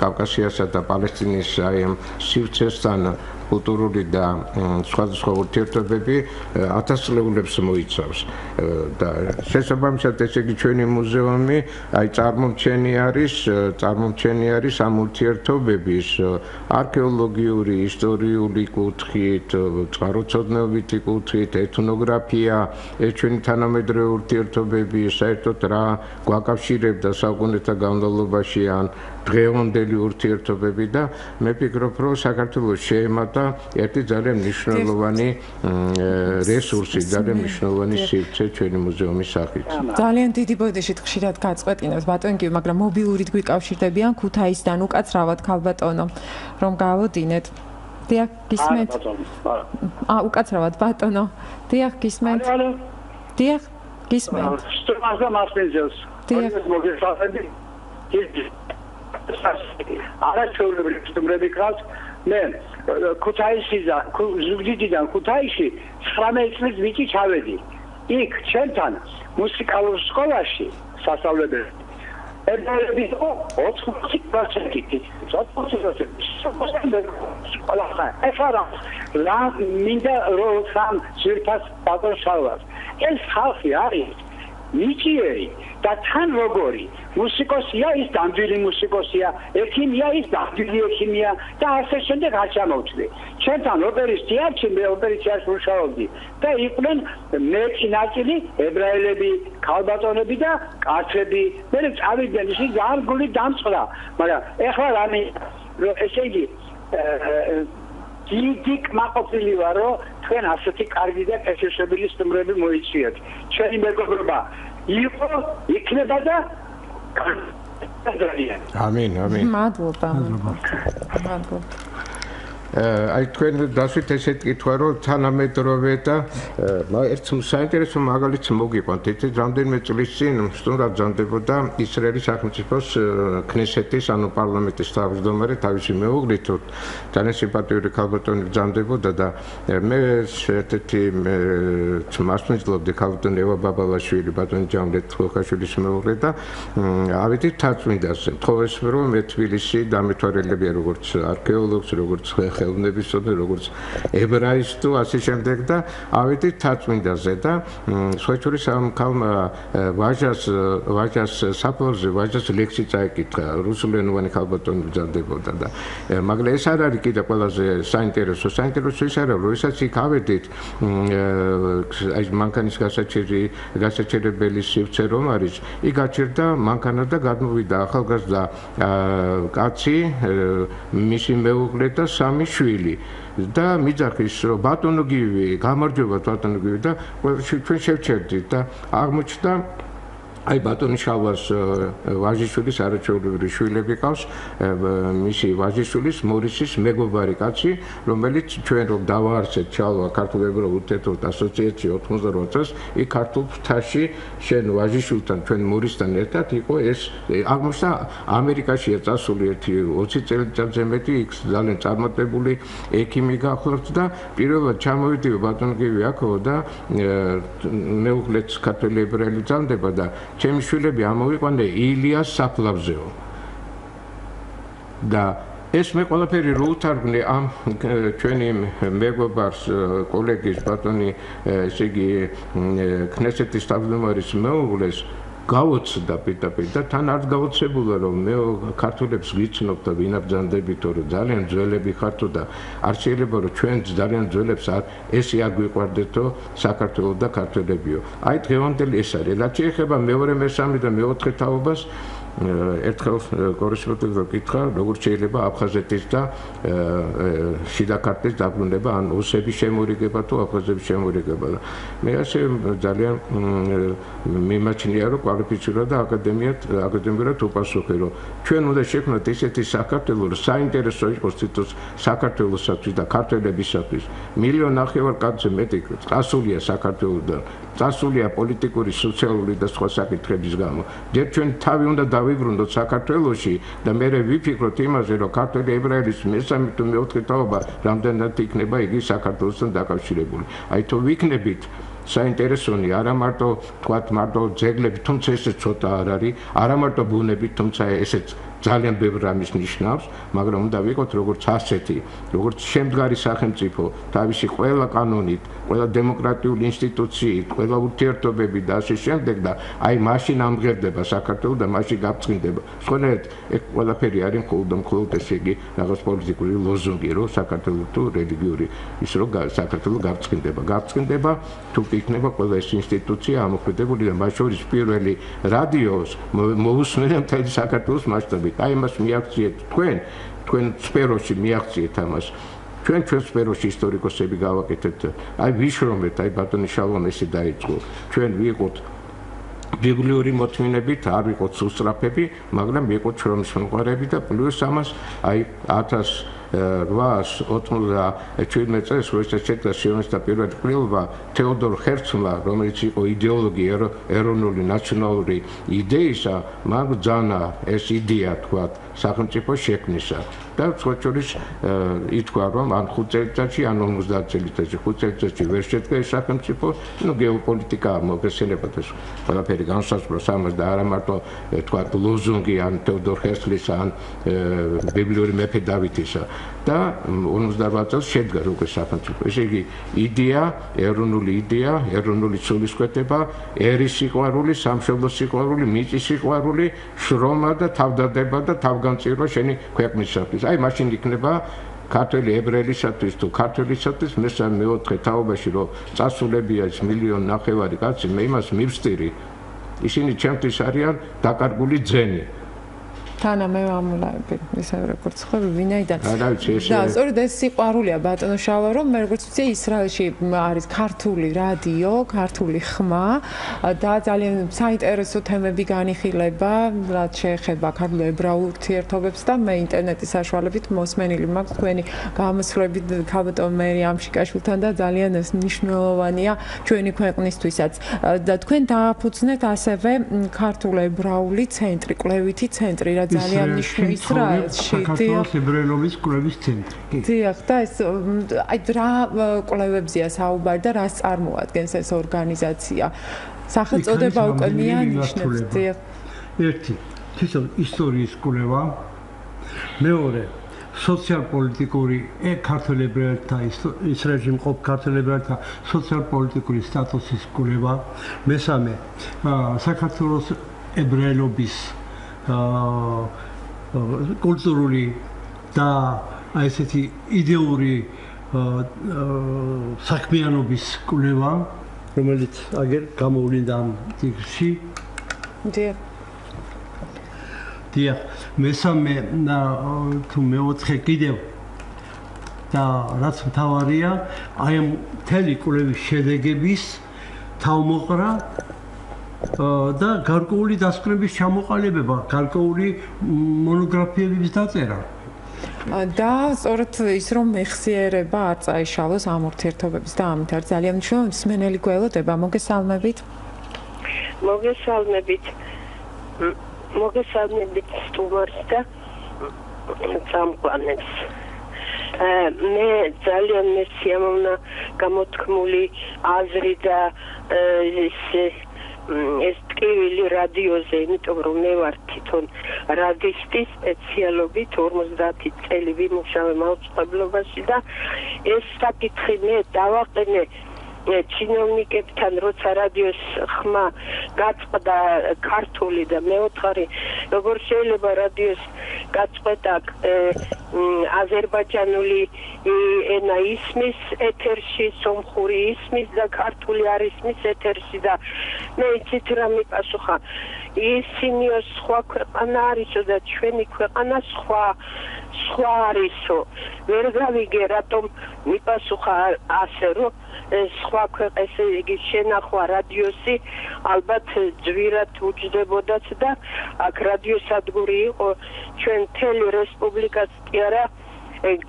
კავკასიასა და პალესტინის აი ამ სივრცესთან კულტურული და სხვადასხვა ურთიერთობები ათასწლეულებს მოიცავს და შესაბამისად ესე იგი ჩვენი მუზეუმი აი წარმომჩენი არის ამ ურთიერთობების არქეოლოგიური, ისტორიული კუთხით, წყაროწოდნეობითი კუთხით, ეთნოგრაფია, ეს ჩვენი თანამედროვე ურთიერთობები საერთოდ რა გვაკავშირებდა საუკუნეთა განმავლობაში ან დღევანდელი ურთიერთობები და მე ვფიქრობ, რომ საქართველოს შეემატა ერთი ძალიან მნიშვნელოვანი რესურსი, ძალიან მნიშვნელოვანი სივრცე ჩვენი მუზეუმის სახით. ძალიან დიდი ბოდიშით ხშირად გაწყვეტინებს ბატონო, მაგრამ მობილურით გვიკავშირდებიან ქუთაისიდან უკაცრავად ქალბატონო, რომ გავოდინეთ. დიახ, გისმენთ? უკაცრავად ბატონო. დიახ, გისმენთ? დიახ, გისმენთ? სტუმარზე მასპინძელს. დიახ. არაჩვეულებრივი სტუმრები გყავს. მე ქუთაისიდან, ზუგდიდიდან ქუთაისში 19 წლის ვიჭი ჩავედი. იქ ჩვენთან მუსიკალურ სკოლაში სასწავლებელი ებრაელები იყო 80%. 80%. ახლა მინდა რომ სამ ძირფას ბატონშალვას. ეს ხალხი არის ნიჭიერი და თან როგორი მუსიკოსია, ის დამძვირი მუსიკოსია, ექიმია, ის დამძვირი ექიმია და ასე შემდეგ არ ჩამოვთვლი. ჩვენთან ოპერის თეატრში, მე ოპერის თეატრში მუშაობდი და იყვნენ მეტი ნაწილი ებრაელები, ქალბატონები და კაცები. მე წავიდნენ, ისინი ძალიან გული დამწყდა, მაგრამ ეხლა რამე ესე იგი დიდი კმაყოფილი ვარ, რომ თქვენ ასეთი კარგი და კეთილშობილი სტუმრები მოიწვიეთ. ჩვენი მეგობრობა იყო, იქნება და ძალიან. ამინ. მადლობა. აი თქვენ დასვით ესეთ კითხვა რომ თანამედროვე და ერთ საინტერესო მაგალითს მოგიყვანთ. ეს რამდენიმე წლის წინ სტუმრად ბრძანდებოდა ისრაელის სახელმწიფოს ქნესეთის, ანუ პარლამენტის თავმჯდომარე თავისი მეუღლით, ძალიან სიმპათიური ქალბატონი ბრძანდებოდა და მე ერთ-ერთი მასპინძლობდი ქალბატონ ევა ბაბალაშვილი, ბატონი ჯამლეთ ხოხაშვილის მეუღლე და ავიდით თაწმინდაზე. თხოვეს რომ მე თბილისში დამეთვალებია როგორც არქეოლოგს, როგორც ხელოვნებისმცოდნე, როგორც ებრაისტი, ასე შემდეგ და ავიდით თაწმინდაზე და სხვაჩურის ამ ქალმა ვაჟას საფორზე, ვაჟას ლექსი წაიკითხა, რუსულენოვანი ქალბატონი ბრძანდებოდა და მაგრამ ეს არ არის კიდე ყველაზე საინტერესო. საინტერესო ის არის, რომ ესაც იქ ავედით, აი მანქანის გასაჩერებელი სივრცე რომ არის, იქ გაჩერდა მანქანა და გადმოვიდა ახალგაზრდა კაცი, მისი მეუღლე და სამი შვილი და მიძახის რომ ბატონო გივი, გამარჯობა ბატონო გივი და ჩვენ შევჩერდით და აღმოჩნდა აი ბატონი შალვას ვაჟიშვილის არაჩვეულებრივი შვილები ყავს, მისი ვაჟიშვილის მორისის მეგობარი კაცი, რომელიც ჩვენ რომ დავაარსეთ შალვა ქართულ-ებრაულ ურთიერთობათა ასოციაცია 98 წელს, იქ ქართულ ფრთაში შენ ვაჟიშვილთან ჩვენ მორისთან ერთად იყო ეს აღმოჩნდა ამერიკაშია წასული ერთი 20 წელიწადზე მეტი, იქ ძალიან წარმატებული ექიმი გახლავთ და პირველად ჩამოვიდიო ბატონო გივი აქო და მეუღლეც ქართველ-ებრაელი ბრძანდება და ჩემი შვილები ამოვიყვანე ილიას საფლავზეო და ეს მე ყველაფერი რო უთარგმნე ამ ჩვენი მეგობარს კოლეგის ბატონი ესე იგი ქნესეთის თავმჯდომარის მეუღლეს გავოცდა პირდაპირ და თან არ გავოცებულა რომ მე ქართულებს ვიცნობ და ვინ აბრძანდებითო რომ ძალიან ძველები ხართო და არ შეიძლება რომ ჩვენ ძალიან ძველებს ესე არ გვიყვარდეთო საქართველოს და ქართველებიო. აი დღევანდელი ეს არის. რაც შეეხება მეორე, მესამე და მეოთხე თაობას ერთხელ კორესპონდენტს გითხრა როგორ შეიძლება აფხაზეთის და შიდა ქართლის დაბრუნება ან ოსების შემორიგება თუ აფხაზების შემორიგება. მე ასე ძალიან მიმაჩნია რომ კვალიფიცირდა და აკადემიურად უპასუხე რომ ჩვენ უნდა შექმნათ ისეთი საქართველო რომ საინტერესო იყოს თვითონ საქართველოსთვის და ქართველებისათვის. 1,5 მილიონი კაცზე მეტი წასულია საქართველოდან, წასულია პოლიტიკური, სოციალური და სხვა საკითხების გამო. ჯერ ჩვენ თავი უნდა დავიბრუნდოთ საქართველოში და მე ვიფიქროთ იმაზე რომ ქართველი ებრაელის მესამე თუ მეოთხე თაობა რამდენად იქნება იგი საქართველოსთან დაკავშირებული. აი თუ ვიქნებით საინტერესონი არა მარტო თქვათ მარტო ძეგლები, თუმცა ესეც ცოტა არ არის, არა მარტო ბუნები, თუმცა ესეც ძალიან ბევრ რამის ნიშნავს, მაგრამ უნდა ვიყოთ როგორც ასეთი, როგორც შემდგარი სახელმწიფო, თავისი ყველა კანონით, ყველა დემოკრატიული ინსტიტუციით, ყველა ურთიერთობები და ასე შემდეგ და აი მაშინ ამღერდება საქართველო და მაშინ გაფრთხილდება. სხვანაირად ეს ყველაფერი არის მხოლოდ ესე იგი რაღაც პოლიტიკური ლოზუნგი, რომ საქართველო თუ რელიგიური ის რომ საქართველო გაფრთხილდება. გაფრთხილდება თუ კი იქნება ყველა ეს ინსტიტუცია ამოქმედებული და მათ შორის პირველი რადიოს მოусმენია მთელი საქართველოს მასშტაბით. აი მას მიაღწიეთ თქვენ სფეროში მიაღწიეთ ამას. ჩვენ სფეროში ისტორიკოსები გავაკეთეთ. აი ვიშრომეთ, აი ბატონი შალვამესი დაიწყო. ჩვენ ვიყოთ ბიბლიური მოთმინებით, არ ვიყოთ სუსტრაფები, მაგრამ ვიყოთ შრომის მომყარები და პლუს ამას აი 1897 წელს როდესაც შედგა სიონისტთა პირველი კვლევა თეოდორ ჰერცლმა, რომელიც იყო იდეოლოგი ეროვნული ნაციონალური იდეისა, მაგ ძანა ეს იდეა თქვა სახელმწიფო შექმნისა. და სწორედ ითქვა რომ ან 5 წელიწადში ან 50 წელიწადში 5 წელიწადში ვერ შედგა ეს სახელმწიფო, გეოპოლიტიკა მოგესწრებათ ეს ყველაფერი განსაზღვროს ამას და არა მარტო თქვა ლოზუნგი ან თეოდორ ჰერცლის ან ბიბლიური მეფე დავითისა და 58 წელს შედგა როგორ სახელმწიფო. ესე იგი იდეა, ეროვნული სულისკვეთება, ერის სიყვარული, სამშობლოს სიყვარული, მიწის სიყვარული, შრომა და თავდადება და თავგანწირვა შენი ქვეყნისათვის. აი მაშინ იქნება ქართული ებრაელისათვის თუ ქართულისათვის მე-4 თაობაში რომ წასულებია 1,5 მილიონი კაცი, მე იმას მივსტირი. ისინი ჩემთვის არიან დაკარგული ძენი. თანა მე ვამულაები ისე როგორც ხო ვინაიდან და სწორედ ეს სიყვარულია ბატონო შალვა რომ მე როგორც ვიცი ისრაელში არის ქართული რადიო, ქართული ხმა და ძალიან საინტერესო თემები განიხილება, რაც შეეხება ქართულ-ებრაულ ურთიერთობებს და მე ინტერნეტის საშუალებით მოსმენილი მაქვს თქვენი გამოსვლები ქალბატონ ამშიკაშვილთან და ძალიან ეს მნიშვნელოვანია ჩვენი ქვეყნისთვისაც და თქვენ დააფუძნეთ ასევე ქართულ-ებრაული ცენტრი, კვლევითი ცენტრი ძალიან ნიშნული ისრაელში. ქართულ-ებრაელის კვლევის ცენტრი. დიახ, და ეს აი რა კვლევებზია საუბარი და რას წარმოადგენს ეს ორგანიზაცია? სახელწოდება უკვე მიანიშნებს. დიახ. ერთი, თვითონ ისტორიის კვლევა, მეორე სოციალ-პოლიტიკური ქართულ-ებრაელთა ისრაელში მყოფ ქართულ-ებრაელთა სოციალ-პოლიტიკური სტატუსის კვლევა, მესამე საქართველოს ებრაელობის კულტურული და აი ესეთი იდეური საქმიანობის კვლევა, რომელიც აგერ გამოვლინდა ამ წიგნში. დიახ, მესამე თუ მე-4 კიდევ და რაც მთავარია, აი ამ მთელი კვლევის შედეგების თავმოყრა და გარკვეული დასკვნების ჩამოყალიბება, გარკვეული მონოგრაფიების დაწერა. და სწორედ ის რომ მეხსიერება არ წაიშალოს ამ ურთიერთობების და ამით არის ძალიან მნიშვნელოვანი მსმენელი გველოდება. მოგესალმებით სტუმარს და წამყვანებს. მე ძალიან მესიამოვნა გამოთქმული აზრი და ეს ტკივილი რადიოზე, იმიტომ რომ მე ვარ თვითონ რადისტი სპეციალობით 50 წელი ვიმუშავე მაუწყებლობაში და ეს საკითხი მე დავაყენე ჩინოვნიკებთან, როცა რადიოს ხმა გაწყდა ქართული და მე-4 როგორ შეიძლება რადიოს გაწყვეტა აზერბაიჯანული ენა ისმის ეთერში, სომხური ისმის და ქართული არ ისმის ეთერში და მე იცით რა მიპასუხა, ისინიო სხვა ქვეყანა არისო და ჩვენი ქვეყანა სხვა არისო. ვერ გავიგე რატომ მიპასუხა ასე რომ სხვა ქვეყნის იგი შენახვა რადიოსი ალბათ ძვირად უჯდებოდათ და აქ რადიოსადგური იყო ჩვენ მთელი რესპუბლიკაც კი არა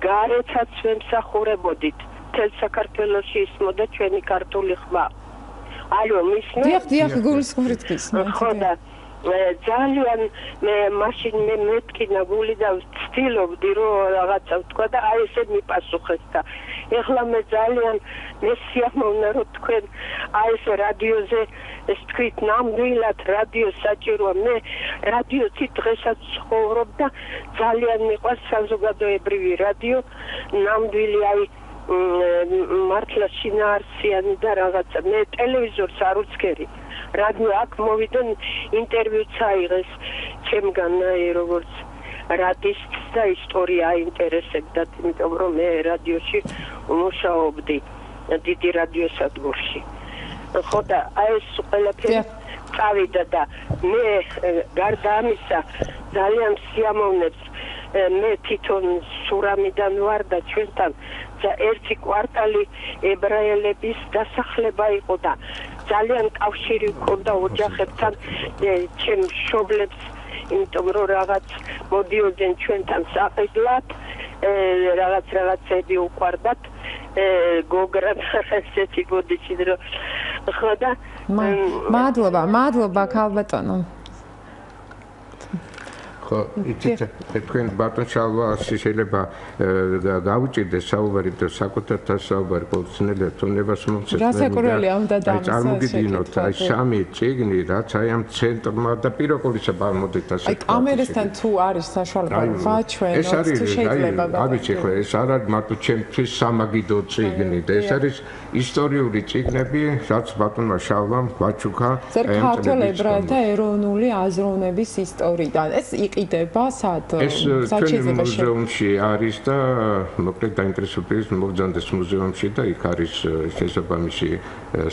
გარეთაც ვემსახურებოდით მთელ საქართველოში ისმოდა ჩვენი ქართული ხმა. ალო მისმენთ? დიახ, გულისხმობით გისმენთ. ხო და ძალიან მე მაშინ მე მეტკინა გული და ვცდილობდი რომ რაღაცა ვთქვა და აი ესე მიპასუხეს და ეხლა მე ძალიან მესიამოვნა რომ თქვენ აი ეს რადიოზე ეს თქვით ნამდვილად რადიო საჭიროა. მე რადიოთი დღესაც ცხოვრობ და ძალიან მიყვარს საზოგადოებრივი რადიო, ნამდვილი აი მართლა შინაარსიანი და რაღაცა. მე ტელევიზორს არ უცქერი. რადიო აქ მოვიდა ინტერვიუც აიღეს ჩემგან როგორც რადისტს და ისტორია აინტერესებდა, იმიტომ რომ მე რადიოში ვმუშაობდი დიდი რადიოსადგურში. ხო და აი ეს ყველაფერი წავიდა და მე გარდა ამისა ძალიან სიამოვნებს მე თვითონ სურამიდან ვარ და ჩვენთან ერთი კვარტალი ებრაელების დასახლება იყო და ძალიან კავშირი მქონდა ოჯახებთან ჩემ მშობლებს იმიტომ რომ რაღაც მოდიოდნენ ჩვენთან საყიდლად რაღაცები უყვარდათ გოგრად ესეთი გოდიჩი რომ ხო და მადლობა ქალბატონო ხო იცით თქვენ ბატონ შალვაში შეიძლება გავუჭირდეს საუბარი და საკუთართან საუბარი პოლიცინელია თუნებას მომცეთ გასაკურველი უნდა წარმოგიდგინოთ აი სამი წიგნი რაც აი ამ ცენტრმა და პიროკოლისა ბარმოდით ასე აი კამერასთან თუ არის საშუალება ვაჩვენოთ თუ შეიძლება ავიცი ხო ეს არ არის მარტო ჩემთვის სამაგიდო წიგნი და ეს არის ისტორიული წიგნები რაც ბატონმა შალვამ ვაჩუქა ქართულ-ებრაელთა ეროვნული აზროვნების ისტორიიდან ეს იყიდება სად ჩვენი მუზეუმში არის და მოკლედ დაინტერესებულებს მოგზავნდეს მუზეუმში და იქ არის შესაბამისი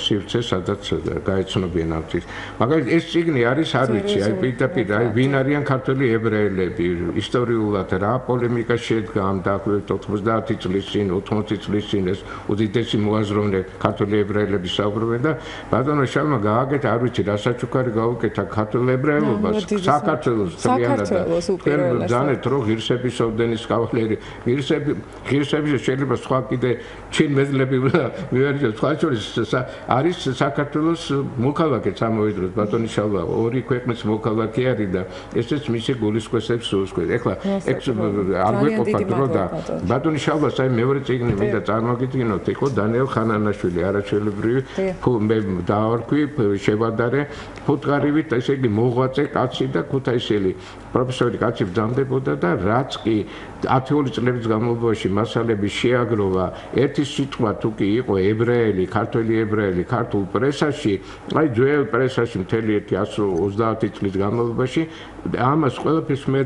სივრცე სადაც გაეცნობიან ამის მაგალითად ეს წიგნი არის არ ვიცი აი პირდაპირ აი ვინ არიან ქართული ებრაელები ისტორიულად რა პოლემიკა შედგა ამ დაახლოებით 90 წლის წინ 80 წლის წინ ეს უდიდესი მოაზროვნე ქართული ებრაელები საუბრობენ და ბატონო შალმა გააკეთა არ ვიცი რა საჩუქარი გაუკეთა ქართულ-ებრაელობას საქართველოს უპირველეს ზანეთ რო ღირსების ორდენის კავალერი ღირსების შეიძლება სხვა კიდე ჩინ მეზლები ვიარჯოთ სხვა შორის არის საქართველოს მოქალაქეც ამოვიდროს ბატონი შალვა ორი ქვეყნის მოქალაქე არის და ესეც მისი გულისხმობებს უსწრებს ეხლა არ გვეყოფა დრო და ბატონი შალვას აი მეორე წიგნი მინდა წარმოგიდგინოთ იყო დანიელ ხანანაშვილი არაჩვეულებრივი მე დავარქვი შევადარე ფუტკარივით ესე იგი მოღვაწე კაცი და ქუთაისელი პროფესორი კაცი ბრძანდებოდა და რაც კი 10 წლების განმავლობაში მასალები შეაგროვა ერთი სიტყვა თუ კი იყო ებრაელი ქართული ებრაელი ქართულ პრესაში აი ძველ პრესაში მთელი 130 წლის განმავლობაში ამას ყველაფერს მე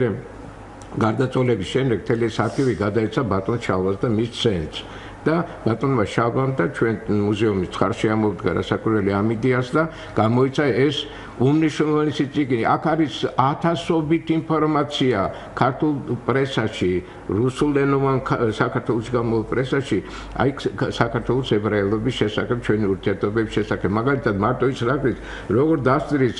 გარდაცვალების შემდეგ მთელი არქივი გადაეცა ბატონ შალვას და მის ცენტრს და ბატონმა შალვამ და ჩვენ მუზეუმის ცხარში ამოვდგა რასაკვირველი ამ იდეას და გამოიცა ეს უმნიშვნელოვანესი წიგნი. აქ არის ათასობით ინფორმაცია ქართულ პრესაში, რუსულენოვან საქართველოს გამოვლ პრესაში, აი საქართველოს ებრაელობის შესახებ, ჩვენი ურთიერთობების შესახებ. მაგალითად, მარტო ის რაკრის, როგორ დასწრის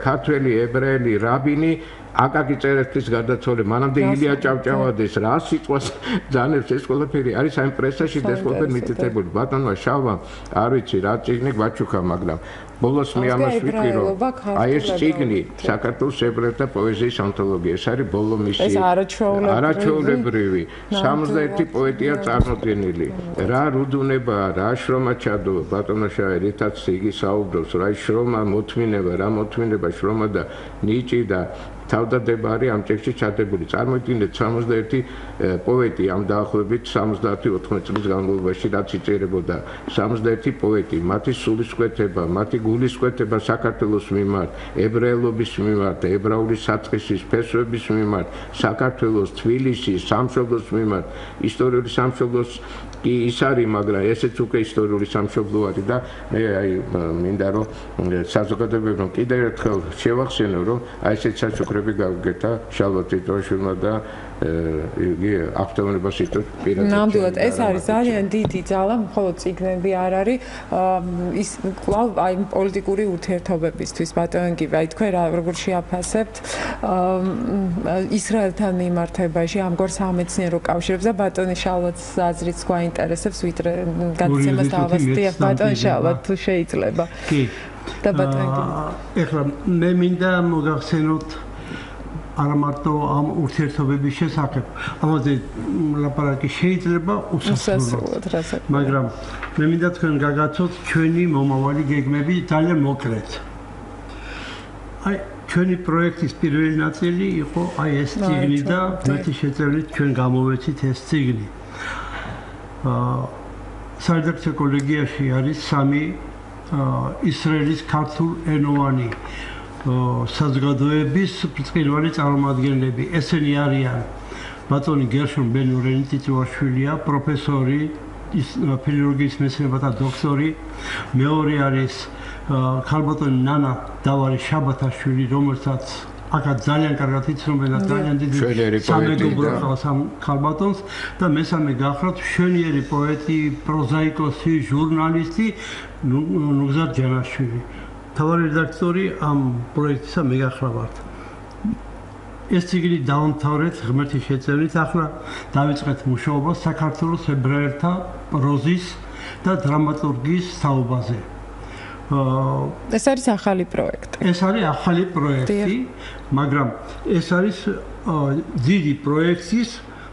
ქართველი ებრაელი რაბინი აკაკი წერეთლის გარდაცვალება, მანამდე ილია ჭავჭავაძეს რა სიტყვას ძანებს ეს ყველაფერი არის აი პრესაში და ეს ყველაფერი მითითებული. ბატონმა შალვამ არ ვიცი რა წიგნი გვაჩუქა, მაგრამ ბოლოს მე ამას ვიტყვი რომ აი ეს წიგნი საქართველოს ებრაელთა პოეზიის ანთოლოგია, ეს არის ბოლო მისი არაჩვეულებრივი 61 პოეტია წარმოდგენილი. რა რუდუნებაა, რა შრომა ჩადო ბატონო შალვა რითაც იგი საუბრობს, რა შრომა მოთმინება, რა მოთმინება შრომა და ნიჭი და თავდადებარი ამ ტექსტში ჩადებული. წარმოიდგინეთ 61 პოეტი ამ დაახლოებით 70-80 წლის განმავლობაში რაც იწერებოდა 61 პოეტი, მათი სულისკვეთება, მათი გულისკვეთება საქართველოს მიმართ, ებრაელობის მიმართ, ებრაული საწყისის ფესვების მიმართ, საქართველოს, თბილისის, სამშობლოს მიმართ, ისტორიული სამშობლოს კი ის არის, მაგრამ ესეც უკვე ისტორიული სამშობლო არის და მე აი მინდა რომ საზოგადოებამ კიდევ ერთხელ შევახსენო რომ აი ესეთ საჩუქრები გავგეთა შალვა ტიტოშვილმა და იგი აქტუალობას იტოვებს პირადად. ნამდვილად ეს არის ძალიან დიდი ძალა, მხოლოდ წიგნები არ არის ის კვლავ აი პოლიტიკური ურთიერთობებისთვის ბატონგივი, აი თქვენ როგორ შეაფასებთ ისრაელთან მიმართებაში ამგვარ სამეცნიერო კავშირებს და ბატონი შალვაც აზრიც გვაინტერესებს, ვიდრე გადაცემას დავასწრებ ბატონ შალვა თუ შეიძლება. კი. და ბატონი. ეხლა მე მინდა მოგახსენოთ არა მარტო ამ ურთიერთობების შესახებ, ამაზე ლაპარაკი შეიძლება უსასრულოდ, მაგრამ მე მინდა თქვენ გაგაცოთ ჩვენი მომავალი გეგმები ძალიან მოკლედ. აი ჩვენი პროექტის პირველი ნაწილი იყო აი ეს წიგნი და მათი შეწევრით ჩვენ გამოვეცით ეს წიგნი. საერთაშორისო კოლეგიაში არის 3 ისრაელის ქართულ-ენოვანი საზოგადოების ბრწყინვალე წარმომადგენლები. ესენი არიან ბატონი გერშონ ბენურენი ტიტუაშვილია, პროფესორი ფილოლოგიის მეცნიერებათა დოქტორი, მეორე არის ქალბატონი ნანა დავარი შაბათაშვილი, რომელსაც აქაც ძალიან კარგად იცნობენ და ძალიან დიდი სამეგობრო ყავს ამ ქალბატონს და მესამე გახლავთ მშვენიერი პოეტი, პროზაიკოსი, ჟურნალისტი ნუგზარ ჯანაშვილი. თავარი რედაქტორი ამ პროექტისა მე გახლავართ. ეს წიგნი დაამთავრეთ ღმერთის შეწევრით, ახლა დავიწყეთ მუშაობა საქართველოს ებრაელთა პროზის და დრამატურგიის თაობაზე. ეს არის ახალი პროექტი. ეს არის ახალი პროექტი, მაგრამ ეს არის დიდი პროექტის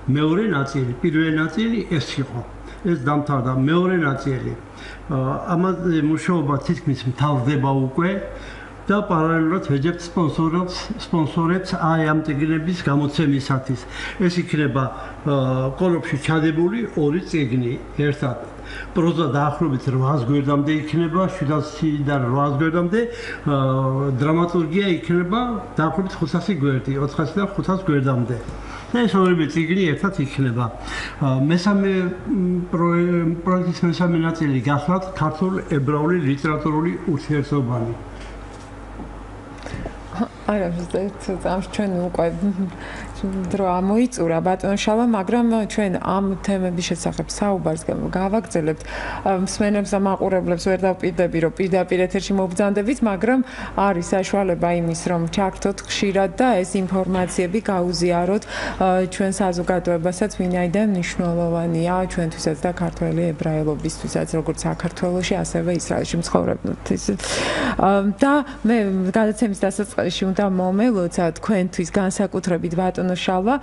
მეორე ნაწილი. პირველი ნაწილი ეს იყო. ეს დამთავრდა, მეორე ნაწილი. ამაზე მუშაობა თითქმის მთავრდება უკვე და პარალელურად ვეძებთ სპონსორებს აი ამ წიგნების გამოცემისათვის. ეს იქნება კოლოფში ჩადებული ორი წიგნი ერთად. პროზა დაახლოებით 800 გვერდამდე იქნება, 700-დან 800 გვერდამდე, დრამატურგია იქნება დაახლოებით 500 გვერდი, 400-დან 500 გვერდამდე. და ეს ორივე წიგნი ერთად იქნება. მესამე პროექტის მესამე ნაწილი გახლავთ ქართულ-ებრაული ლიტერატურული ურთიერთობები. არა, ამ ჩვენ უკვე დრო ამოიწურა ბატონშავა, მაგრამ ჩვენ ამ თემების შესახებ საუბარს გავაგრძელებთ. მსმენელს და მაყურებლებს ვერ დავპირდები, რომ პირდაპირ ეთერში მობრძანდებით, მაგრამ არის საშუალება იმის, რომ ჩაგრთოთ ხშირად და ეს ინფორმაციები გაუზიაროთ ჩვენ საზოგადოებასაც, ვინაიდან მნიშვნელოვანია ჩვენთვისაც და ქართველი ებრაელობისთვისაც, როგორც საქართველოში, ასევე ისრაელში მცხოვრებლისთვის. და მე გადაცემის დასაწყისში უნდა მომელოცა თქვენთვის განსაკუთრებით ბატონ შალვა,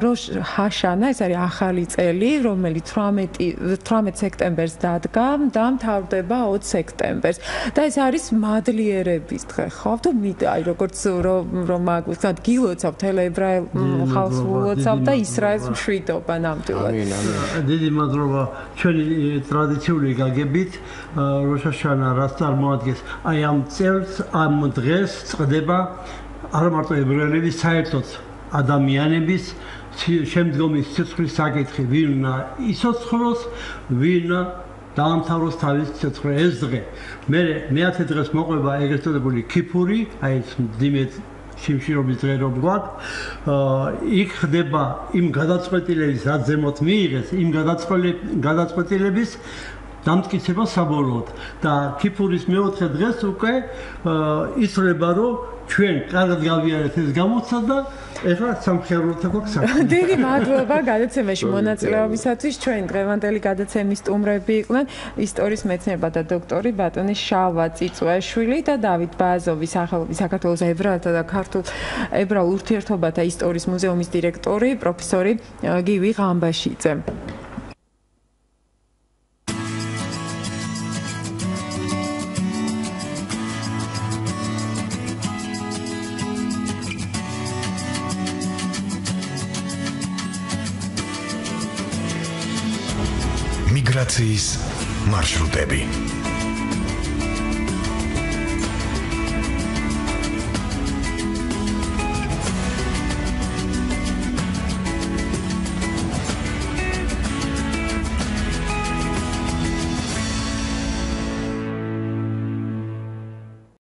როშ ჰაშანა, ეს არის ახალი წელი, რომელიც 18 სექტემბერს დადგა და მთავრდება 20 სექტემბერს. და ეს არის მადლიერების დღე, ხო? თუ აი როგორც რომ მაგათ გილოცავთ ებრაელ ხალხს ულოცავთ და ისრაელს მშვიდობა ნამდვილად. დიდი მადლობა ჩვენი ტრადიციული გაგებით როშ ჰაშანა რაც წარმოადგენს აი ამ წელს, ამ დღეს წდება არა მარტო ებრაელების, საერთოდ ადამიანების შემდგომი სიცოცხლის საკითხი, ვინ უნდა იცოცხლოს, ვინ უნდა დაამთავროს თავის სიცოცხლე. ეს დღე მე-10 დღეს მოყვება ეგრეთ წოდებული ქიფური, აი ეს მძიმე შიმშილობის დღე რომ გვაქვს. იქ ხდება იმ გადაწყვეტილების, რაც ზემოთ მიიღეს, იმ გადაწყვეტილების დამტკიცება საბოლოოდ და ქიფურის მეოთხე დღეს უკვე იცვლება, რომ ჩვენ კარგად გავიარეთ ეს გამოცდა და ეხლა სამხიარულოთა გვაქვს საქმე. დიდი მადლობა გადაცემაში მონაწილეობისათვის. ჩვენ დღევანდელი გადაცემის სტუმრები იყვნენ ისტორიის მეცნიერებათა დოქტორი ბატონი შალვა წიწვაშვილი და დავით ბაზოვის სახელობის საქართველოს ებრაელთა და ქართულ-ებრაულ ურთიერთობათა ისტორიის მუზეუმის დირექტორი პროფესორი გივი ღამბაშიძე. მიგრაციის მარშრუტები.